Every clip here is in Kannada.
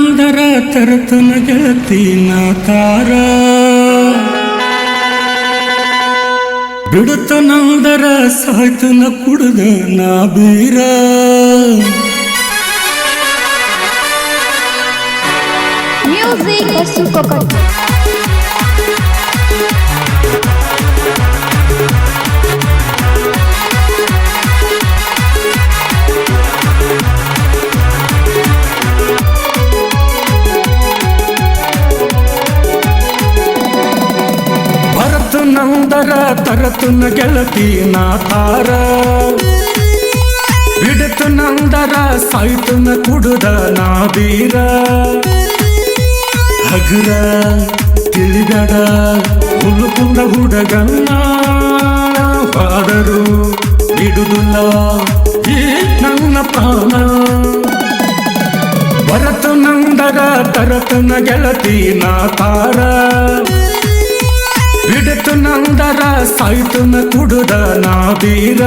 ನಂದರ ತರತನ ಗೆಳತಿನ ತಾರ ಬಿಡುತ್ತ ನಂದರ ಸಾಯ್ತನ ಕುಡ್ದ ನಾ ಬೀರ Music versus Coconut. ಭರತ ನಂದರ ತರತನ ಗೆಳತಿನ ತಾರ ಬಿಡುತ್ತ ನಂದರ ಸಾಯ್ತನ ಕುಡ್ದ ನಾ ಬೀರ ಹಗುರ ತಿಳಿಬೇಡ ಹುಲ್ಲುಕುಂಡ ಹುಡುಗನ್ನ ಬಾದರು ಬಿಡುದಿಲ್ಲ ಈ ನನ್ನ ಪ್ರಾಣ ಭರತ ನಂದರ ತರತನ ಗೆಳತಿನ ತಾರ ಬಿಡುತ್ತ ನಂದರ ಸಾಯ್ತನ ಕುಡುದ ನಾ ಬೀರ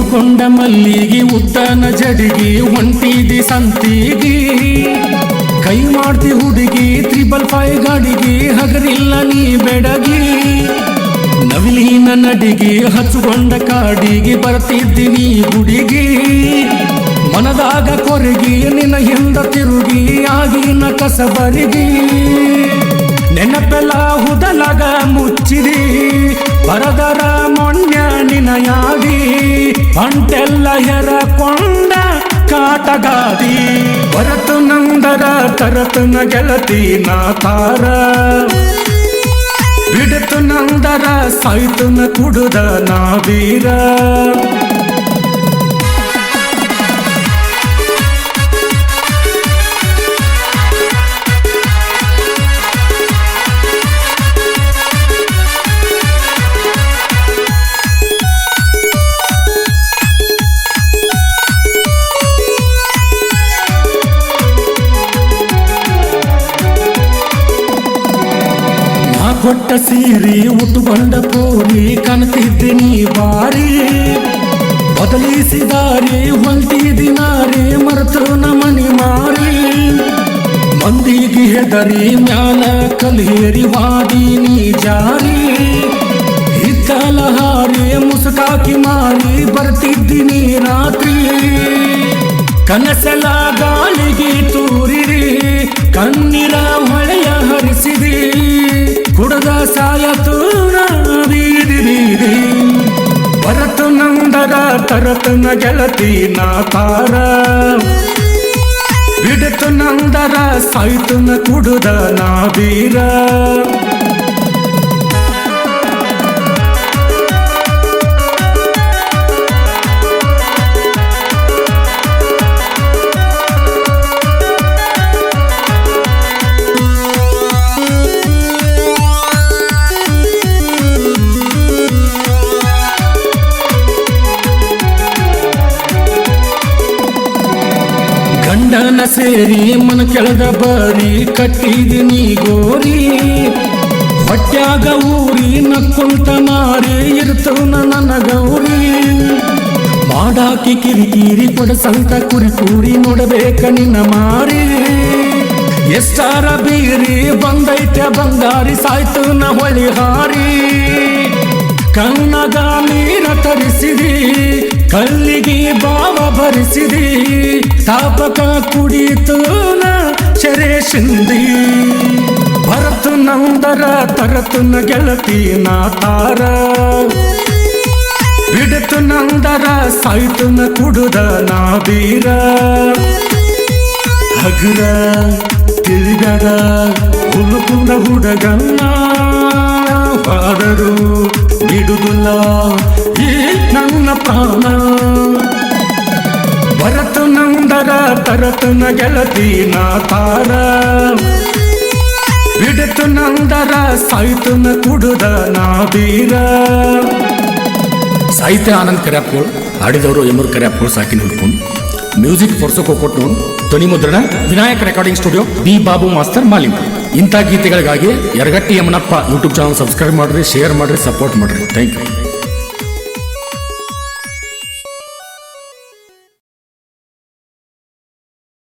ಕೊಂಡ ಮಲ್ಲಿಗೆ ಉದ್ದನ ಜಡಿಗೆ ಒಂಟಿದಿ ಸಂತಿಗಿ ಕೈ ಮಾಡ್ತಿ ಹುಡುಗಿ 555 ಗಾಡಿಗೆ ಹಗರಿಲ್ಲ ನೀ ಬೆಡಗಿ ನವಿಲಿನ ನಡಿಗೆ ಹಚ್ಚುಕೊಂಡ ಕಾಡಿಗೆ ಬರ್ತಿದ್ದೀನಿ ಹುಡುಗಿ ಮನದಾಗ ಕೊರಗಿ ನಿನ್ನ ಹಿಂದ ತಿರುಗಿ ಆಗಿನ ಕಸಬರಿಗಿ ನೆನಪೆಲ್ಲ ಹುದಲಾಗ ಮುಚ್ಚಿದಿ ಬರದರ ಮೊನ್ನೆ ನಿನಯಾಗಿ ಅಂಟೆಲ್ಲ ಹೆರಕೊಂಡ ಕಾಟಗಾದಿ ಭರತ ನಂದರ ತರತನ ಗೆಳತಿನ ತಾರ ಬಿಡುತ್ತ ನಂದರ ಸಾಯ್ತನ ಕುಡುದ ನಾ ಬೀರ ಕೊಟ್ಟ ಸೀರಿ ಉಟ್ಟುಕೊಂಡ ಪೋರಿ ಕಾಣ್ತಿದ್ದೀನಿ ಬಾರಿ ಬದಲಿಸಿದಾರಿ ಹೊಲ್ತಿದಿನಾರಿ ಮರೆತು ನಮನಿ ಮಾರಿ ಮಂದಿಗೆ ಹೆದರಿ ಮ್ಯಾಲ ಕಲ್ಹೇರಿ ವಾದಿನಿ ಜಾರಿ ಹಿತ್ತಲ ಹಾರಿ ಮುಸುಕಾಕಿ ಮಾರಿ ಬರ್ತಿದ್ದೀನಿ ರಾತ್ರಿ ಕನಸಲ ಗಾಳಿಗೆ ತೂರಿರಿ ಕಣ್ಣೀರ ಹೊಳೆಯ ಹರಿಸಿದಿ ಕುಡದ ಸಾಯತು ಬೀದಿ ಬೀದಿ ಭರತ ನಂದರ ತರತನ ಗೆಳತಿನ ತಾರ ಬಿಡುತ್ತ ನಂದರ ಸಾಯ್ತನ ಕುಡುದ ನಾ ಬೀರ ಗಂಡನ ಸೇರಿ ಮನ ಕೆಳಗ ಬರಿ ಕಟ್ಟಿದಿನಿ ಗೋರಿ ಹೊಟ್ಯಾಗ ಊರಿ ನಕ್ಕೊಂತ ಮಾರಿ ಇರ್ತವನ ನನ್ನ ಗೌರಿ ಮಾಡಾಕಿ ಕಿರಿಕಿರಿ ಕೊಡಸಂತ ಕುರಿ ಕೂರಿ ನೋಡಬೇಕ ನಿನ್ನ ಮಾರಿ ಎಷ್ಟಾರ ಬೀರಿ ಬಂದೈತೆ ಬಂಗಾರಿ ಸಾಯ್ತು ನ ಹೊಳಿ ಹಾರಿ ಕಣ್ಣಗ ನೀರ ತರಿಸಿದಿ ಕಲ್ಲಿಗೆ ಬಾವ ಭರಿಸಿದಿ ತಾಪಕ ಕುಡಿತು ನ ಶರೆ ಶಿಂದಿ ಭರತ ನಂದರ ತರತನ ಗೆಳತಿನ ತಾರ ಬಿಡುತ್ತ ನಂದರ ಸಾಯ್ತನ ಕುಡುದ ನಾ ಬೀರ ಹಗುರ ತಿಳಿಬೇಡ ಹುಲ್ಲುಕುಂಡ ಹುಡುಗನ್ನ ಬಾದರು ಬಿಡುದಿಲ್ಲ ಈ ನನ್ನ ಪ್ರಾಣ ಭರತ ನಂದರ ತರತನ ಗೆಳತಿನ ತಾರ ಬಿಡುತ್ತ ಅಂದರ ಸಾಯ್ತನ ಕುಡುದ ನಾ ಬೀರ. ಸಾಹಿತ್ಯ ಆನಂದ್ ಕರ್ಯಾಪ್ಕೋಳ್, ಹಾಡಿದವರು ಎಮ್ಮೂರು ಕರ್ಯಾಪ್ಕೋಳ್ ಸಾಕಿನ ಹುಡ್ಕೊಂಡು, ಮ್ಯೂಸಿಕ್ ಫೊರ್ಸೋಕೋ ಕೊಟ್ಟು ಧ್ವನಿ ಮುದ್ರಣ Vinayak recording studio B Babu master Malinga. ಇಂಥ ಗೀತೆಗಳಿಗಾಗಿ Yaragatti Yamanappa YouTube channel subscribe ಮಾಡ್ರಿ, ಶೇರ್ ಮಾಡ್ರಿ, ಸಪೋರ್ಟ್ ಮಾಡ್ರಿ. Thank you.